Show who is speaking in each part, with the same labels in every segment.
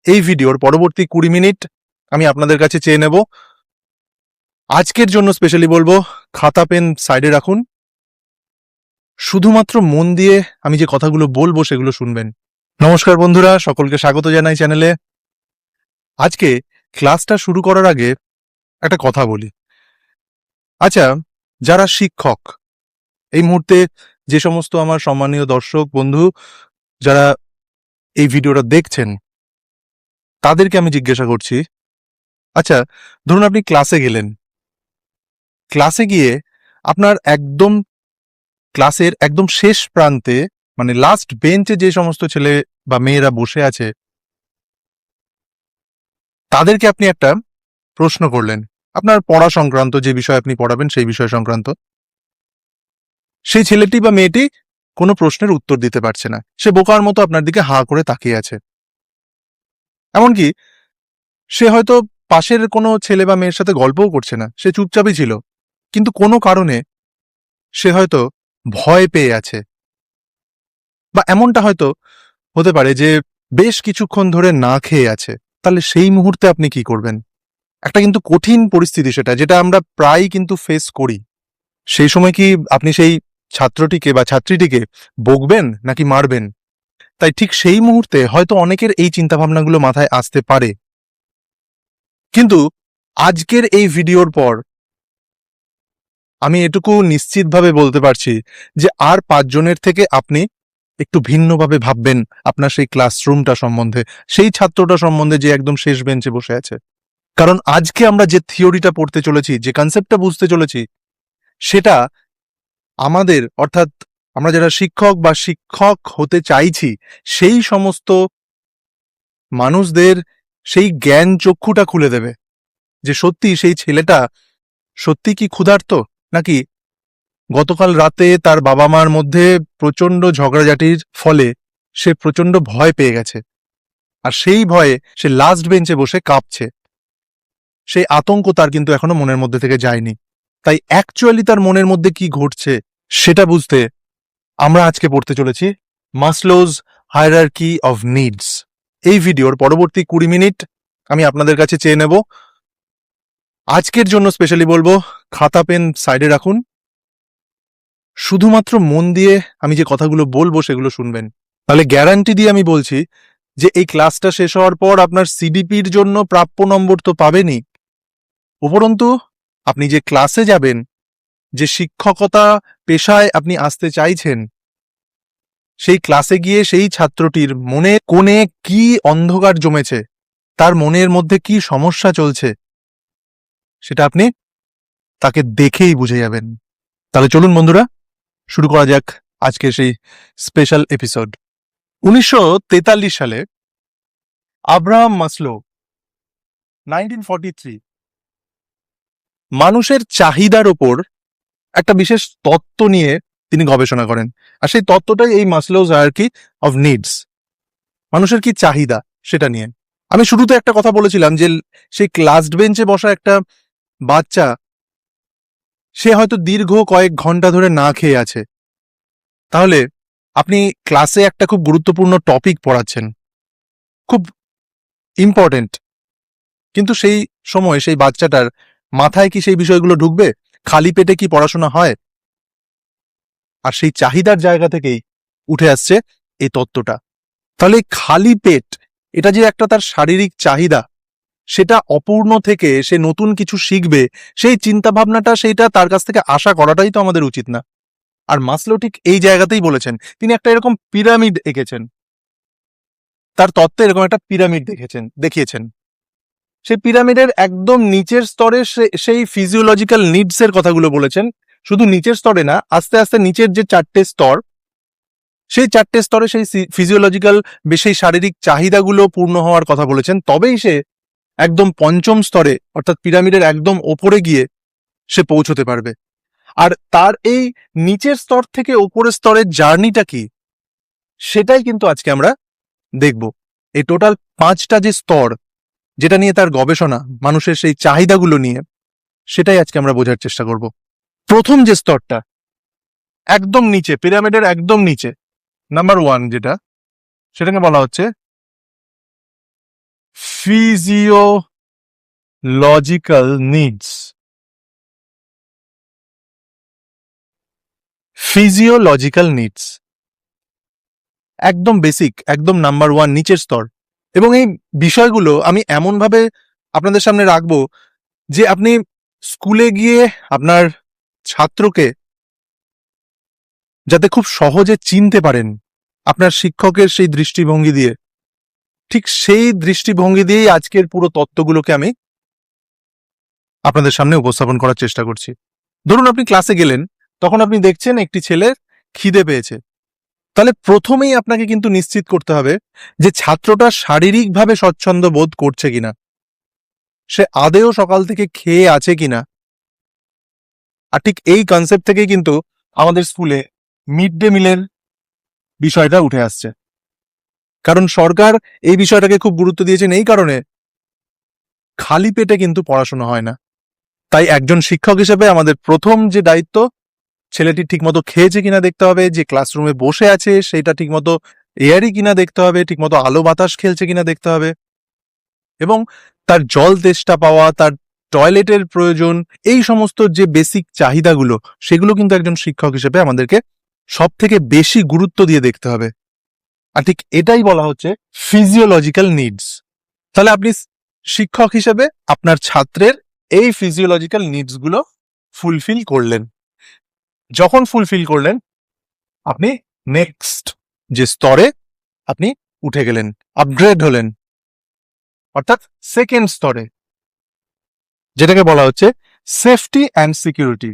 Speaker 1: এই ভিডিওর পরবর্তী 20 মিনিট আমি আপনাদের কাছে চেয়ে নেব। আজকের জন্য স্পেশালি বলবো, খাতা পেন সাইডে রাখুন, শুধুমাত্র মন দিয়ে আমি যে কথাগুলো বলবো সেগুলো শুনবেন। নমস্কার বন্ধুরা, সকলকে স্বাগত জানাই চ্যানেলে। আজকে ক্লাসটা শুরু করার আগে একটা কথা বলি। আচ্ছা, যারা শিক্ষক এই মুহূর্তে, যে সমস্ত আমার সম্মানীয় দর্শক বন্ধু যারা এই ভিডিওটা দেখছেন, তাদেরকে আমি জিজ্ঞাসা করছি, আচ্ছা ধরুন আপনি ক্লাসে গেলেন, ক্লাসে গিয়ে আপনার একদম ক্লাসের একদম শেষ প্রান্তে, মানে লাস্ট বেঞ্চে যে সমস্ত ছেলে বা মেয়েরা বসে আছে, তাদেরকে আপনি একটা প্রশ্ন করলেন আপনার পড়া সংক্রান্ত, যে বিষয় আপনি পড়াবেন সেই বিষয় সংক্রান্ত। সেই ছেলেটি বা মেয়েটি কোনো প্রশ্নের উত্তর দিতে পারছে না, সে বোকার মতো আপনার দিকে হাঁ করে তাকিয়ে আছে। এমনকি সে হয়তো পাশের কোনো ছেলে বা মেয়ের সাথে গল্পও করছে না, সে চুপচাপই ছিল, কিন্তু কোনো কারণে সে হয়তো ভয় পেয়ে আছে। বা এমনটা হয়তো হতে পারে যে বেশ কিছুক্ষণ ধরে না খেয়ে আছে। তাহলে সেই মুহূর্তে আপনি কি করবেন? একটা কিন্তু কঠিন পরিস্থিতি সেটা, যেটা আমরা প্রায় কিন্তু ফেস করি। সেই সময় কি আপনি সেই ছাত্রটিকে বা ছাত্রীটিকে বকবেন নাকি মারবেন? তাই ঠিক সেই মুহূর্তে হয়তো অনেকের এই চিন্তাভাবনাগুলো মাথায় আসতে পারে। কিন্তু আজকের এই ভিডিওর পর আমি এটুকু নিশ্চিতভাবে বলতে পারছি যে আর 5 জনের থেকে আপনি একটু ভিন্নভাবে ভাববেন আপনার সেই ক্লাসরুমটা সম্বন্ধে, সেই ছাত্রটা সম্বন্ধে যে একদম শেষ বেঞ্চে বসে আছে। কারণ আজকে আমরা যে থিওরিটা পড়তে চলেছি, যে কনসেপ্টটা বুঝতে চলেছি, সেটা আমাদের, অর্থাৎ আমরা যারা শিক্ষক বা শিক্ষক হতে চাইছি, সেই সমস্ত মানুষদের সেই জ্ঞান চক্ষুটা খুলে দেবে যে সত্যি সেই ছেলেটা সত্যি কি ক্ষুধার্ত, নাকি গতকাল রাতে তার বাবা মার মধ্যে প্রচন্ড ঝগড়াঝাটির ফলে সে প্রচন্ড ভয় পেয়ে গেছে, আর সেই ভয়ে সে লাস্ট বেঞ্চে বসে কাঁপছে। সেই আতঙ্ক তার কিন্তু এখনো মনের মধ্যে থেকে যায়নি। তাই অ্যাকচুয়ালি তার মনের মধ্যে কি ঘটছে সেটা বুঝতে আমরা আজকে পড়তে চলেছি মাসলোজ হায়ারার্কি অফ নিডস। এই ভিডিওর পরবর্তী 20 মিনিট আমি আপনাদের কাছে চেয়ে নেব। আজকের জন্য স্পেশালি বলবো, খাতা পেন সাইডে রাখুন, শুধুমাত্র মন দিয়ে আমি যে কথাগুলো বলবো সেগুলো শুনবেন। তাহলে গ্যারান্টি দিয়ে আমি বলছি যে এই ক্লাসটা শেষ হওয়ার পর আপনার সিডিপির জন্য প্রাপ্য নম্বর তো পাবেনই, উপরন্তু আপনি যে ক্লাসে যাবেন, যে শিক্ষকতা পেশায় আপনি আসতে চাইছেন, সেই ক্লাসে গিয়ে সেই ছাত্রটির মনে কোণে কি অন্ধকার জমেছে, তার মনের মধ্যে কি সমস্যা চলছে, সেটা আপনি তাকে দেখেই বুঝে যাবেন। তাহলে চলুন বন্ধুরা, শুরু করা যাক আজকে সেই স্পেশাল এপিসোড। 1943 সালে আব্রাহাম মাসলো, 1943, মানুষের চাহিদার ওপর একটা বিশেষ তত্ত্ব নিয়ে তিনি গবেষণা করেন। আর সেই তত্ত্বটাই এই মাসলোজ হায়ারার্কি অফ নিডস, মানুষের কি চাহিদা সেটা নিয়ে। আমি শুরুতে একটা কথা বলেছিলাম যে সেই লাস্ট বেঞ্চে বসা একটা বাচ্চা, সে হয়তো দীর্ঘ কয়েক ঘন্টা ধরে না খেয়ে আছে। তাহলে আপনি ক্লাসে একটা খুব গুরুত্বপূর্ণ টপিক পড়াচ্ছেন, খুব ইম্পর্টেন্ট, কিন্তু সেই সময় সেই বাচ্চাটার মাথায় কি সেই বিষয়গুলো ঢুকবে? খালি পেটে কি পড়াশোনা হয়? আর সেই চাহিদার জায়গা থেকেই উঠে আসছে এই তত্ত্বটা। তাহলে খালি পেট, এটা যে একটা তার শারীরিক চাহিদা, সেটা অপূর্ণ থেকে সে নতুন কিছু শিখবে, সেই চিন্তা ভাবনাটা, সেইটা তার কাছ থেকে আশা করাটাই তো আমাদের উচিত না। আর মাসলো ঠিক এই জায়গাতেই বলেছেন, তিনি একটা এরকম পিরামিড এঁকেছেন, তার তত্ত্বে এরকম একটা পিরামিড দেখিয়েছেন। সেই পিরামিডের একদম নিচের স্তরে সেই ফিজিওলজিক্যাল নিডস এর কথাগুলো বলেছেন। শুধু নিচের স্তরে না, আস্তে আস্তে নিচের যে 4টে স্তর, সেই 4টে স্তরে সেই ফিজিওলজিক্যাল, সেই শারীরিক চাহিদাগুলো পূর্ণ হওয়ার কথা বলেছেন। তবেই সে একদম 5ম স্তরে, অর্থাৎ পিরামিডের একদম ওপরে গিয়ে সে পৌঁছতে পারবে। আর তার এই নিচের স্তর থেকে ওপরের স্তরের জার্নিটা কি, সেটাই কিন্তু আজকে আমরা দেখব। এই টোটাল 5টা যে স্তর, যেটা নিয়ে তার গবেষণা, মানুষের সেই চাহিদাগুলো নিয়ে, সেটাই আজকে আমরা বোঝার চেষ্টা করব। প্রথম যে স্তরটা একদম নিচে, পিরামিডের একদম নিচে, নাম্বার 1 যেটা, সেটাকে বলা হচ্ছে physiological needs. ফিজিওলজিক্যাল নিডস একদম বেসিক, একদম নাম্বার ওয়ান, নিচের স্তর। এবং এই বিষয়গুলো আমি এমনভাবে আপনাদের সামনে রাখবো যে আপনি স্কুলে গিয়ে আপনার ছাত্রকে যাতে খুব সহজে চিনতে পারেন আপনার শিক্ষকের সেই দৃষ্টিভঙ্গি দিয়ে, ঠিক সেই দৃষ্টিভঙ্গি দিয়েই আজকের পুরো তত্ত্বগুলোকে আমি আপনাদের সামনে উপস্থাপন করার চেষ্টা করছি। ধরুন আপনি ক্লাসে গেলেন, তখন আপনি দেখছেন একটি ছেলের খিদে পেয়েছে। তাহলে প্রথমেই আপনাকে কিন্তু নিশ্চিত করতে হবে যে ছাত্রটা শারীরিকভাবে স্বচ্ছন্দ বোধ করছে কিনা, সে আদেও সকাল থেকে খেয়ে আছে কিনা। আর ঠিক এই কনসেপ্ট থেকেই কিন্তু আমাদের স্কুলে মিড ডে মিলের বিষয়টা উঠে আসছে। কারণ সরকার এই বিষয়টাকে খুব গুরুত্ব দিয়েছেন এই কারণে, খালি পেটে কিন্তু পড়াশোনা হয় না। তাই একজন শিক্ষক হিসেবে আমাদের প্রথম যে দায়িত্ব, ছেলেটি ঠিকমতো খেয়েছে কিনা দেখতে হবে, যে ক্লাসরুমে বসে আছে সেটা ঠিকমতো এয়ারি কিনা দেখতে হবে, ঠিকমতো আলো বাতাস খেলছে কিনা দেখতে হবে, এবং তার জল তেষ্টা পাওয়া, তার টয়লেটের প্রয়োজন, এই সমস্ত যে বেসিক চাহিদাগুলো, সেগুলো কিন্তু একজন শিক্ষক হিসেবে আমাদেরকে সব থেকে বেশি গুরুত্ব দিয়ে দেখতে হবে। আর ঠিক এটাই বলা হচ্ছে ফিজিওলজিক্যাল নিডস। তাহলে আপনি শিক্ষক হিসেবে আপনার ছাত্রের এই ফিজিওলজিক্যাল নিডস গুলো ফুলফিল করলেন। যখন ফুলফিল করলেন, আপনি নেক্সট যে স্তরে আপনি উঠে গেলেন, আপগ্রেড হলেন, অর্থাৎ সেকেন্ড স্তরে, যেটাকে বলা হচ্ছে সেফটি অ্যান্ড সিকিউরিটি।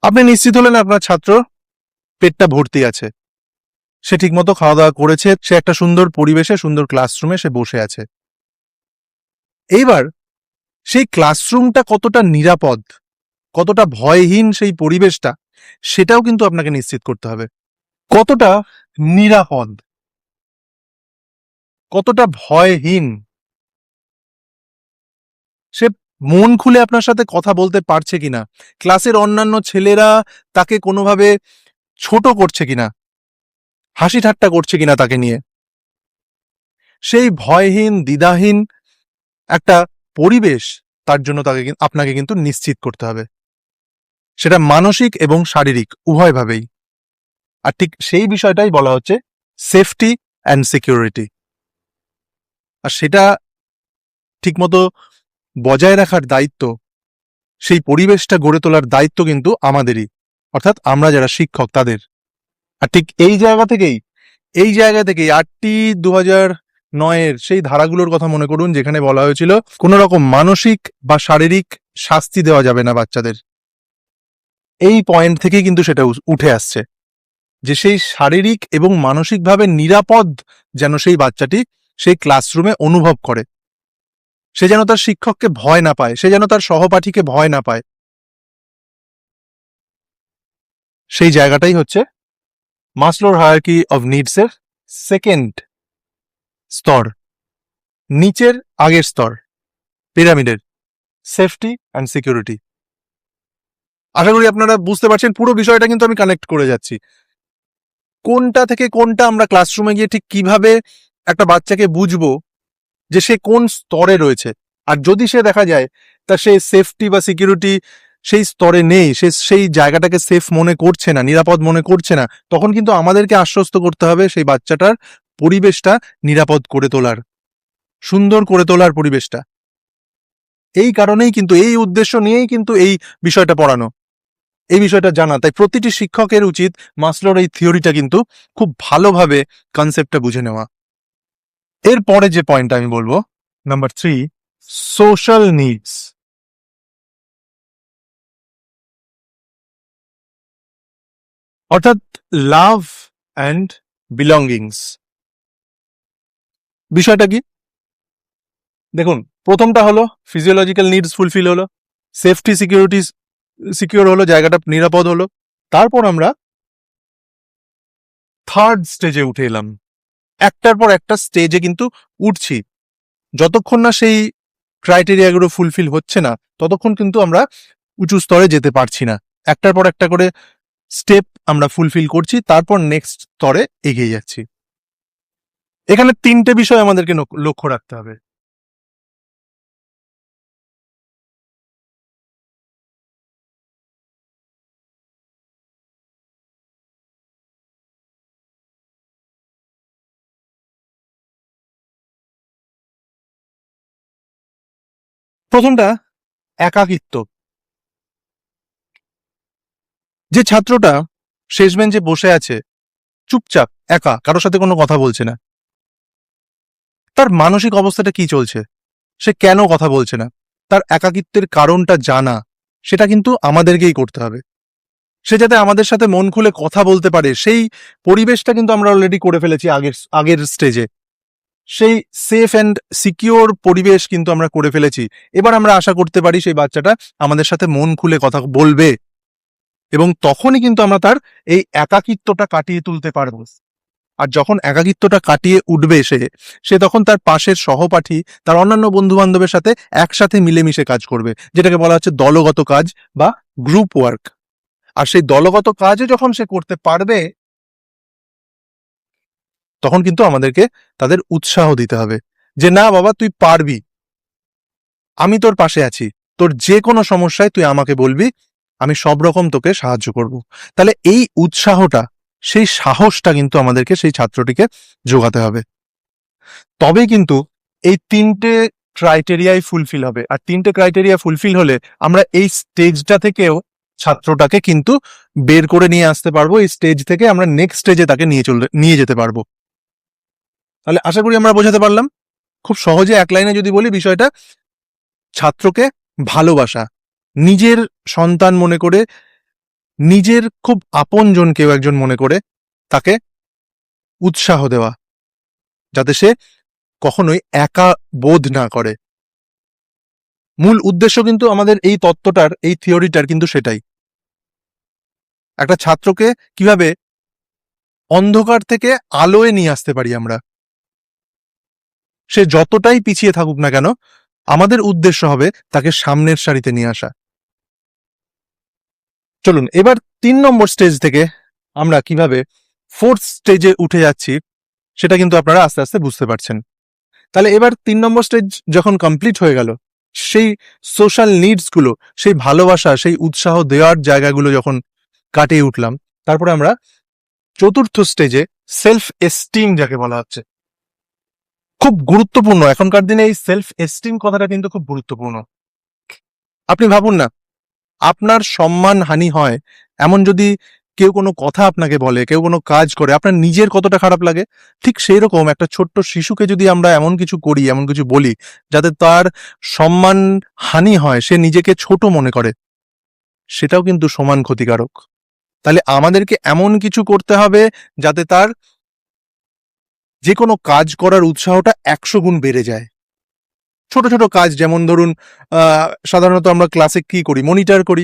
Speaker 1: আপনি নিশ্চিত হলেন আপনার ছাত্র পেটটা ভর্তি আছে, সে ঠিকমতো খাওয়া দাওয়া করেছে, সে একটা সুন্দর পরিবেশে, সুন্দর ক্লাসরুমে সে বসে আছে। এইবার সেই ক্লাসরুমটা কতটা নিরাপদ, কতটা ভয়হীন সেই পরিবেশটা, সেটাও কিন্তু আপনাকে নিশ্চিত করতে হবে। কতটা নিরাপদ, কতটা ভয়হীন, সে মন খুলে আপনার সাথে কথা বলতে পারছে কিনা, ক্লাসের অন্যান্য ছেলেরা তাকে কোনোভাবে ছোট করছে কিনা, হাসি ঠাট্টা করছে কিনা তাকে নিয়ে, সেই ভয়হীন দ্বিধাহীন একটা পরিবেশ তার জন্য তাকে আপনাকে কিন্তু নিশ্চিত করতে হবে, সেটা মানসিক এবং শারীরিক উভয়ভাবেই। আর ঠিক সেই বিষয়টাই বলা হচ্ছে সেফটি অ্যান্ড সিকিউরিটি। আর সেটা ঠিকমতো বজায় রাখার দায়িত্ব, সেই পরিবেশটা গড়ে তোলার দায়িত্ব কিন্তু আমাদেরই, অর্থাৎ আমরা যারা শিক্ষক তাদের। আর ঠিক এই জায়গা থেকেই 8টি 2009-এর সেই ধারাগুলোর কথা মনে করুন, যেখানে বলা হয়েছিল কোনো রকম মানসিক বা শারীরিক শাস্তি দেওয়া যাবে না বাচ্চাদের। এই পয়েন্ট থেকেই কিন্তু সেটা উঠে আসছে যে সেই শারীরিক এবং মানসিকভাবে নিরাপদ যেন সেই বাচ্চাটি সেই ক্লাসরুমে অনুভব করে, সে যেন তার শিক্ষককে ভয় না পায়, সে যেন তার সহপাঠীকে ভয় না পায়। সেই জায়গাটাই হচ্ছে মাসলোর হায়ারার্কি অফ নিডস এর সেকেন্ড স্তর, নিচের আগের স্তর পিরামিডের, সেফটি অ্যান্ড সিকিউরিটি। আশা করি আপনারা বুঝতে পারছেন, পুরো বিষয়টা কিন্তু আমি কানেক্ট করে যাচ্ছি। কোনটা থেকে কোনটা আমরা ক্লাসরুমে গিয়ে ঠিক কিভাবে একটা বাচ্চাকে বুঝবো যে সে কোন স্তরে রয়েছে। আর যদি সে দেখা যায় তা সে সেফটি বা সিকিউরিটি সেই স্তরে নেই, সে সেই জায়গাটাকে সেফ মনে করছে না, নিরাপদ মনে করছে না, তখন কিন্তু আমাদেরকে আশ্বস্ত করতে হবে সেই বাচ্চাটার পরিবেশটা নিরাপদ করে তোলার, সুন্দর করে তোলার পরিবেশটা। এই কারণেই কিন্তু, এই উদ্দেশ্য নিয়েই কিন্তু এই বিষয়টা পড়ানো, এই বিষয়টা জানা। তাই প্রতিটি শিক্ষকের উচিত মাসলোর এই থিওরিটা কিন্তু খুব ভালোভাবে কনসেপ্টটা বুঝে নেওয়া। এরপরে যে পয়েন্টটা আমি বলবো, নাম্বার 3, সোশ্যাল নিডস। অর্থাৎ লাভ অ্যান্ড বিলঙ্গিংস। বিষয়টা কি দেখুন, প্রথমটা হলো ফিজিওলজিক্যাল নিডস ফুলফিল হলো, সেফটি সিকিউরিটি সিকিউর হলো, জায়গাটা নিরাপদ হলো। তারপর আমরা থার্ড স্টেজে উঠে এলাম, একটার পর একটা স্টেজে কিন্তু উঠছি। যতক্ষণ না সেই ক্রাইটেরিয়াগুলো ফুলফিল হচ্ছে না, ততক্ষণ কিন্তু আমরা উঁচু স্তরে যেতে পারছি না। একটার পর একটা করে স্টেপ আমরা ফুলফিল করছি, তারপর নেক্সট স্তরে এগিয়ে যাচ্ছি। এখানে 3টে বিষয় আমাদেরকে লক্ষ্য রাখতে হবে। প্রথমটা একাকিত্ব। যে ছাত্রটা শেষ বেঞ্চে বসে আছে চুপচাপ একা, কারোর সাথে কোনো কথা বলছে না, তার মানসিক অবস্থাটা কি চলছে, সে কেন কথা বলছে না, তার একাকিত্বের কারণটা জানা, সেটা কিন্তু আমাদেরকেই করতে হবে। সে যাতে আমাদের সাথে মন খুলে কথা বলতে পারে, সেই পরিবেশটা কিন্তু আমরা অলরেডি করে ফেলেছি আগের স্টেজে। সেই সেফ অ্যান্ড সিকিওর পরিবেশ কিন্তু আমরা করে ফেলেছি। এবার আমরা আশা করতে পারি সেই বাচ্চাটা আমাদের সাথে মন খুলে কথা বলবে, এবং তখনই কিন্তু আমরা তার এই একাকিত্বটা কাটিয়ে তুলতে পারবো। আর যখন একাকিত্বটা কাটিয়ে উঠবে সে তখন তার পাশের সহপাঠী, তার অন্যান্য বন্ধু বান্ধবের সাথে একসাথে মিলেমিশে কাজ করবে, যেটাকে বলা হচ্ছে দলগত কাজ বা গ্রুপ ওয়ার্ক। আর সেই দলগত কাজে যখন সে করতে পারবে, তখন কিন্তু আমাদেরকে তাদের উৎসাহ দিতে হবে যে না বাবা, তুই পারবি, আমি তোর পাশে আছি, তোর যে কোনো সমস্যায় তুই আমাকে বলবি, আমি সব রকম তোকে সাহায্য করব। তাহলে এই উৎসাহটা, সেই সাহসটা কিন্তু আমাদেরকে সেই ছাত্রটিকে যোগাতে হবে। তবে কিন্তু এই 3টে ক্রাইটেরিয়াই ফুলফিল হবে। আর 3টে ক্রাইটেরিয়া ফুলফিল হলে আমরা এই স্টেজটা থেকেও ছাত্রটাকে কিন্তু বের করে নিয়ে আসতে পারবো। এই স্টেজ থেকে আমরা নেক্সট স্টেজে তাকে নিয়ে যেতে পারবো। তাহলে আশা করি আমরা বোঝাতে পারলাম। খুব সহজে এক লাইনে যদি বলি বিষয়টা, ছাত্রকে ভালোবাসা, নিজের সন্তান মনে করে, নিজের খুব আপনজন কেউ একজন মনে করে তাকে উৎসাহ দেওয়া, যাতে সে কখনোই একা বোধ না করে। মূল উদ্দেশ্য কিন্তু আমাদের এই তত্ত্বটার, এই থিওরিটার কিন্তু সেটাই। একটা ছাত্রকে কিভাবে অন্ধকার থেকে আলোয় নিয়ে আসতে পারি আমরা, সে যতটাই পিছিয়ে থাকুক না কেন, আমাদের উদ্দেশ্য হবে তাকে সামনের সারিতে নিয়ে আসা। চলুন এবার 3 নম্বর স্টেজ থেকে আমরা কিভাবে 4th স্টেজে উঠে যাচ্ছি সেটা কিন্তু আপনারা আস্তে আস্তে বুঝতে পারছেন। তাহলে এবার 3 নম্বর স্টেজ যখন কমপ্লিট হয়ে গেল, সেই সোশ্যাল নিডস গুলো, সেই ভালোবাসা, সেই উৎসাহ দেওয়ার জায়গাগুলো যখন কাটিয়ে উঠলাম, তারপরে আমরা 4th স্টেজে সেলফ এস্টিম যাকে বলা হচ্ছে, খুব গুরুত্বপূর্ণ। এখনকার দিনে এই সেলফ এস্টিম কথাটা কিন্তু খুব গুরুত্বপূর্ণ। আপনি ভাবুন না, আপনার সম্মান হানি হয় এমন যদি কেউ কোনো কথা আপনাকে বলে, কেউ কোনো কাজ করে, আপনার নিজের কতটা খারাপ লাগে। ঠিক সেই রকম একটা ছোট্ট শিশুকে যদি আমরা এমন কিছু করি, এমন কিছু বলি যাতে তার সম্মান হানি হয়, সে নিজেকে ছোট মনে করে, সেটাও কিন্তু সমান ক্ষতিকারক। তাহলে আমাদেরকে এমন কিছু করতে হবে যাতে তার যে কোনো কাজ করার উৎসাহটা 100 গুণ বেড়ে যায়। ছোট ছোট কাজ, যেমন ধরুন সাধারণত আমরা ক্লাসে কি করি, মনিটর করি,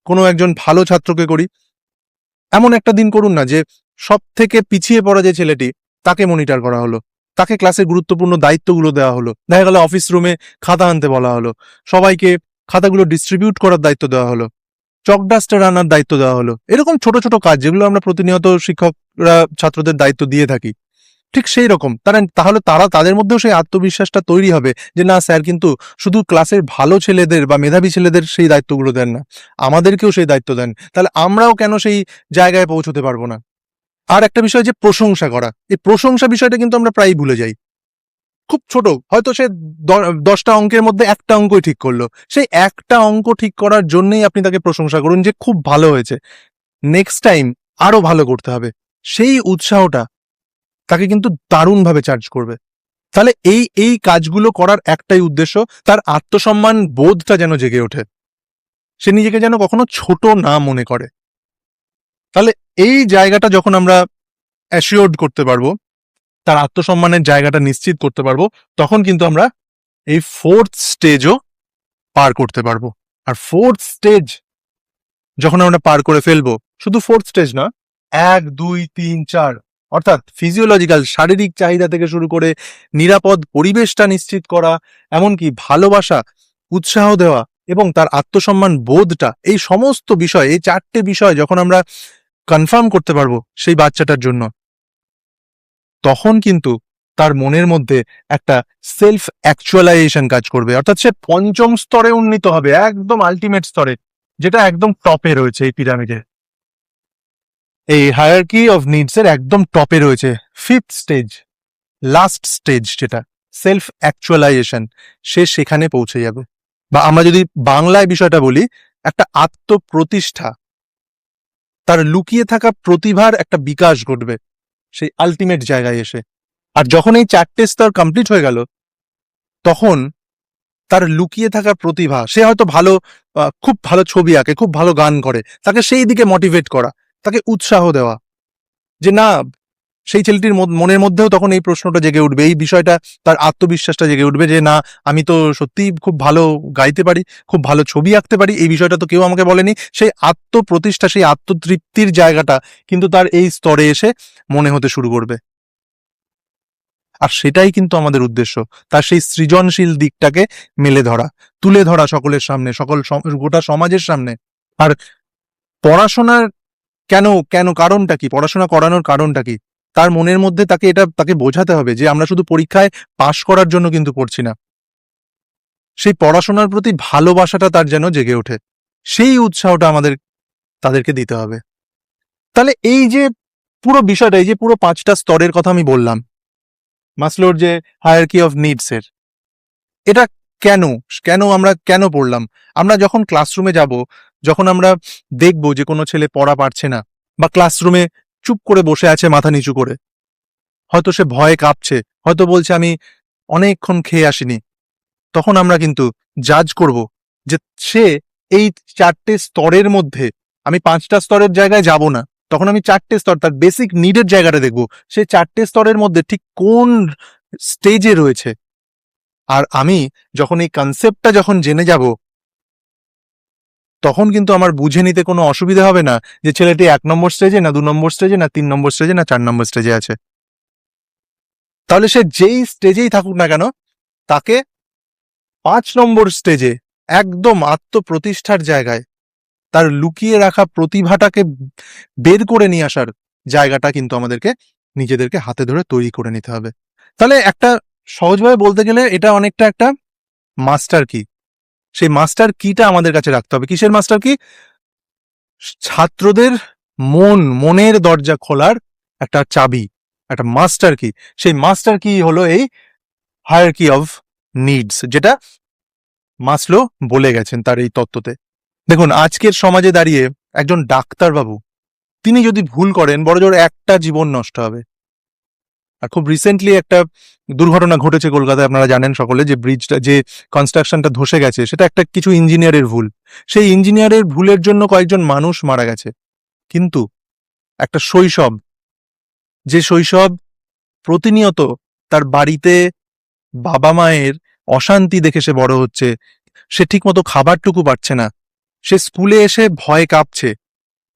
Speaker 1: কোনো একজন ভালো ছাত্রকে করি। এমন একটা দিন করুন না যে সব থেকে পিছিয়ে পড়া যে ছেলেটি, তাকে মনিটর করা হলো, তাকে ক্লাসের গুরুত্বপূর্ণ দায়িত্বগুলো দেওয়া হলো। দেখা গেল অফিস রুমে খাতা আনতে বলা হলো, সবাইকে খাতাগুলো ডিস্ট্রিবিউট করার দায়িত্ব দেওয়া হলো, চক ডাস্টার আনার দায়িত্ব দেওয়া হলো। এরকম ছোট ছোট কাজ যেগুলো আমরা প্রতিনিয়ত শিক্ষকরা ছাত্রদের দায়িত্ব দিয়ে থাকি, ঠিক সেই রকম তাহলে তাদের মধ্যেও সেই আত্মবিশ্বাসটা তৈরি হবে যে না, স্যার কিন্তু শুধু ক্লাসের ভালো ছেলেদের বা মেধাবী ছেলেদের সেই দায়িত্বগুলো দেন না, আমাদেরকেও সেই দায়িত্ব দেন। তাহলে আমরাও কেন সেই জায়গায় পৌঁছতে পারবো না? আর একটা বিষয় যে প্রশংসা করা, এই প্রশংসা বিষয়টা কিন্তু আমরা প্রায়ই ভুলে যাই। খুব ছোট, হয়তো সে 10টা অঙ্কের মধ্যে একটা অঙ্কই ঠিক করলো, সেই একটা অঙ্ক ঠিক করার জন্যই আপনি তাকে প্রশংসা করুন যে খুব ভালো হয়েছে, নেক্সট টাইম আরো ভালো করতে হবে। সেই উৎসাহটা তাকে কিন্তু দারুণভাবে চার্জ করবে। তাহলে এই কাজগুলো করার একটাই উদ্দেশ্য, তার আত্মসম্মান বোধটা যেন জেগে ওঠে, সে নিজেকে যেন কখনো ছোট না মনে করে। তাহলে এই জায়গাটা যখন আমরা অ্যাসিওর্ড করতে পারবো, তার আত্মসম্মানের জায়গাটা নিশ্চিত করতে পারবো, তখন কিন্তু আমরা এই 4th স্টেজও পার করতে পারবো। আর 4th স্টেজ যখন আমরা পার করে ফেলবো, শুধু 4th স্টেজ না, 1, 2, 3, 4, অর্থাৎ ফিজিওলজিক্যাল শারীরিক চাহিদা থেকে শুরু করে নিরাপদ পরিবেশটা নিশ্চিত করা, এমনকি ভালোবাসা, উৎসাহ দেওয়া এবং তার আত্মসম্মান বোধটা, এই সমস্ত বিষয়, এই 4টে বিষয় যখন আমরা কনফার্ম করতে পারবো সেই বাচ্চাটার জন্য, তখন কিন্তু তার মনের মধ্যে একটা সেলফ অ্যাকচুয়ালাইজেশন কাজ করবে, অর্থাৎ সে পঞ্চম স্তরে উন্নীত হবে, একদম আলটিমেট স্তরে, যেটা একদম টপে রয়েছে এই পিরামিডে, এই হায়ারার্কি অফ নিডস এর একদম টপে রয়েছে, ফিফথ স্টেজ, লাস্ট স্টেজ, যেটা সেলফ অ্যাকচুয়ালাইজেশন, সে সেখানে পৌঁছে যাবে। বা আমরা যদি বাংলায় বিষয়টা বলি, একটা আত্মপ্রতিষ্ঠা, তার লুকিয়ে থাকা প্রতিভার একটা বিকাশ ঘটবে সেই আলটিমেট জায়গায় এসে। আর যখন এই 4টে স্তর কমপ্লিট হয়ে গেল, তখন তার লুকিয়ে থাকা প্রতিভা, সে হয়তো ভালো, খুব ভালো ছবি আঁকে, খুব ভালো গান করে, তাকে সেই দিকে মোটিভেট করা, তাকে উৎসাহ দেওয়া, যে না, সেই ছেলেটির মনের মধ্যেও তখন এই প্রশ্নটা জেগে উঠবে, এই বিষয়টা, তার আত্মবিশ্বাসটা জেগে উঠবে যে না, আমি তো সত্যি খুব ভালো গাইতে পারি, খুব ভালো ছবি আঁকতে পারি, এই বিষয়টা তো কেউ আমাকে বলেনি। সেই আত্মপ্রতিষ্ঠা, সেই আত্মতৃপ্তির জায়গাটা কিন্তু তার এই স্তরে এসে মনে হতে শুরু করবে। আর সেটাই কিন্তু আমাদের উদ্দেশ্য, তার সেই সৃজনশীল দিকটাকে মেলে ধরা, তুলে ধরা সকলের সামনে, গোটা সমাজের সামনে। আর পড়াশোনার কেন কেন কারণটা কি, পড়াশোনা করানোর কারণটা কি, তার মনের মধ্যে তাকে বোঝাতে হবে যে আমরা শুধু পরীক্ষায় পাশ করার জন্য কিন্তু পড়ছি না, সেই পড়াশোনার প্রতি ভালোবাসাটা তার যেন জেগে ওঠে, সেই উৎসাহটা আমাদের তাদেরকে দিতে হবে। তাহলে এই যে পুরো বিষয়টা, এই যে পুরো 5টা স্তরের কথা আমি বললাম, মাসলোর যে হায়ারার্কি অফ নিডস এর, এটা কেন কেন আমরা কেন পড়লাম? আমরা যখন ক্লাসরুমে যাব, যখন আমরা দেখব যে কোনো ছেলে পড়া পারছে না, বা ক্লাসরুমে চুপ করে বসে আছে মাথা নিচু করে, হয়তো সে ভয়ে কাঁপছে, হয়তো বলছে আমি অনেকক্ষণ খেয়ে আসিনি, তখন আমরা কিন্তু জাজ করব যে সে এই 4টে স্তরের মধ্যে, আমি 5টা স্তরের জায়গায় যাব না, তখন আমি 4টে স্তর, তার বেসিক নিডের জায়গাটা দেখব, সে 4টে স্তরের মধ্যে ঠিক কোন স্টেজে রয়েছে। আর আমি যখন এই কনসেপ্টটা যখন জেনে যাব, তখন কিন্তু আমার বুঝে নিতে কোনো অসুবিধা হবে না যে ছেলেটি 1 নম্বর স্টেজে, না 2 নম্বর স্টেজে, না 3 নম্বর স্টেজে, না 4 নম্বর স্টেজে আছে। তাহলে সে যেই স্টেজেই থাকুক না কেন, তাকে 5 নম্বর স্টেজে, একদম আত্মপ্রতিষ্ঠার জায়গায়, তার লুকিয়ে রাখা প্রতিভাটাকে বের করে নিয়ে আসার জায়গাটা কিন্তু আমাদেরকে নিজেদেরকে হাতে ধরে তৈরি করে নিতে হবে। তাহলে একটা সহজভাবে বলতে গেলে এটা অনেকটা একটা মাস্টার কি, সেই মাস্টার কিটা আমাদের কাছে রাখতে হবে। কিসের মাস্টার কি? ছাত্রদের মনের দরজা খোলার একটা চাবি, একটা মাস্টার কি। সেই মাস্টার কি হলো এই হায়ারার্কি অফ নিডস, যেটা মাসলো বলে গেছেন তার এই তত্ত্বতে। দেখুন, আজকের সমাজে দাঁড়িয়ে একজন ডাক্তারবাবু, তিনি যদি ভুল করেন, বড়জোর একটা জীবন নষ্ট হবে। আর খুব রিসেন্টলি একটা দুর্ঘটনা ঘটেছে কলকাতায়, আপনারা জানেন সকলে, যে ব্রিজটা, যে কনস্ট্রাকশনটা ধসে গেছে, সেটা একটা কিছু ইঞ্জিনিয়ারের ভুল। সেই ইঞ্জিনিয়ারের ভুলের জন্য কয়েকজন মানুষ মারা গেছে। কিন্তু একটা শৈশব, যে শৈশব প্রতিনিয়ত তার বাড়িতে বাবা মায়ের অশান্তি দেখে সে বড় হচ্ছে, সে ঠিকমতো খাবারটুকু পাচ্ছে না, সে স্কুলে এসে ভয় কাঁপছে,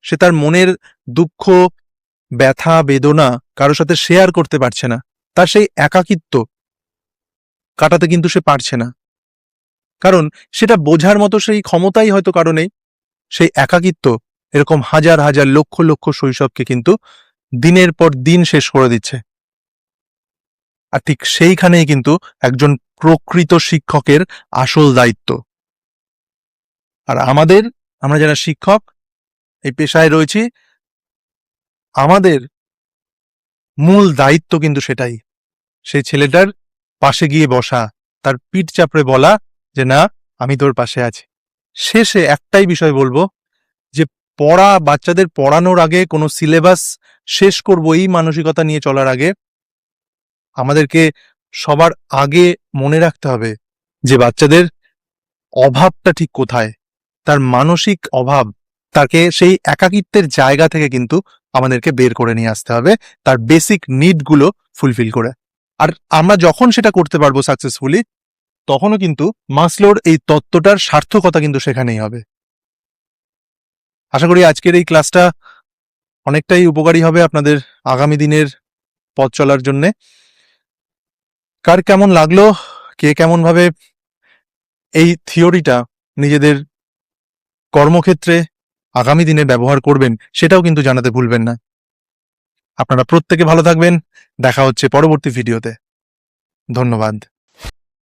Speaker 1: সে তার মনের দুঃখ, ব্যথা, বেদনা কারোর সাথে শেয়ার করতে পারছে না, তার সেই একাকিত্ব কাটাতে কিন্তু সে পারছে না, কারণ সেটা বোঝার মতো সেই ক্ষমতাই হয়তো কারো নেই। সেই একাকিত্ব এরকম হাজার হাজার লক্ষ লক্ষ শৈশবকে কিন্তু দিনের পর দিন শেষ করে দিচ্ছে। আর ঠিক সেইখানেই কিন্তু একজন প্রকৃত শিক্ষকের আসল দায়িত্ব। আর আমরা যারা শিক্ষক এই পেশায় রয়েছি, আমাদের মূল দায়িত্ব কিন্তু সেটাই, সেই ছেলেটার পাশে গিয়ে বসা, তার পিঠ চাপড়ে বলা যে না, আমি তোর পাশে আছি। শেষে একটাই বিষয় বলবো, যে বাচ্চাদের পড়ানোর আগে, কোনো সিলেবাস শেষ করবো এই মানসিকতা নিয়ে চলার আগে, আমাদেরকে সবার আগে মনে রাখতে হবে যে বাচ্চাদের অভাবটা ঠিক কোথায়, তার মানসিক অভাব, তাকে সেই একাকিত্বের জায়গা থেকে কিন্তু আমাদেরকে বের করে নিয়ে আসতে হবে, তার বেসিক নিডগুলো ফুলফিল করে। আর আমরা যখন সেটা করতে পারবো সাকসেসফুলি, তখনও কিন্তু মাসলোর এই তত্ত্বটার সার্থকতা কিন্তু সেখানেই হবে। আশা করি আজকের এই ক্লাসটা অনেকটাই উপকারী হবে আপনাদের আগামী দিনের পথ চলার জন্যে। কার কেমন লাগলো, কে কেমন ভাবে এই থিওরিটা নিজেদের কর্মক্ষেত্রে আগামী দিনে ব্যবহার করবেন সেটাও কিন্তু জানাতে ভুলবেন না। আপনারা প্রত্যেকে ভালো থাকবেন। দেখা হচ্ছে পরবর্তী ভিডিওতে। ধন্যবাদ।